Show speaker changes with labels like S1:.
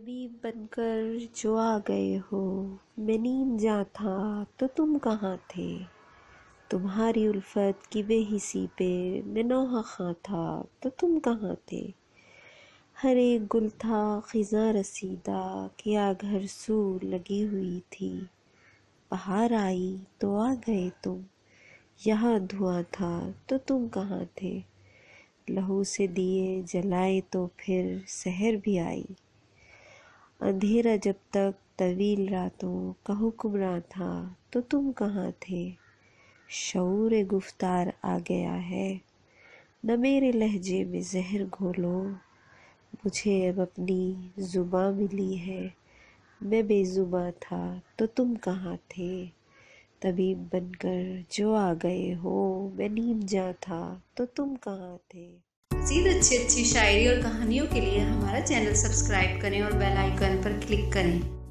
S1: طبیب بن کر جو آ گئے ہو، میں نیم جاں تھا تو تم کہاں تھے؟ تمہاری الفت کی بے حسی پہ میں نوحہ خواں تھا تو تم کہاں تھے؟ ہر ایک گل تھا خزاں رسیدہ کیا گھر سو لگی ہوئی تھی، بہار آئی تو آ گئے تم، یہاں دھواں تھا تو تم کہاں تھے؟ لہو سے دیے جلائے تو پھر سحر بھی آئی، اندھیرا جب تک طویل راتوں کا حکمراں تھا تو تم کہاں تھے؟ شعور گفتار آ گیا ہے، نہ میرے لہجے میں زہر گھولو، مجھے اب اپنی زباں ملی ہے، میں بے زباں تھا تو تم کہاں تھے؟ طبیب بن کر جو آ گئے ہو، میں نیم جاں تھا تو تم کہاں تھے؟
S2: مزید اچھی شاعری اور کہانیوں کے لیے ہمارا چینل سبسکرائب کریں اور بیل آئیکن پر کلک کریں۔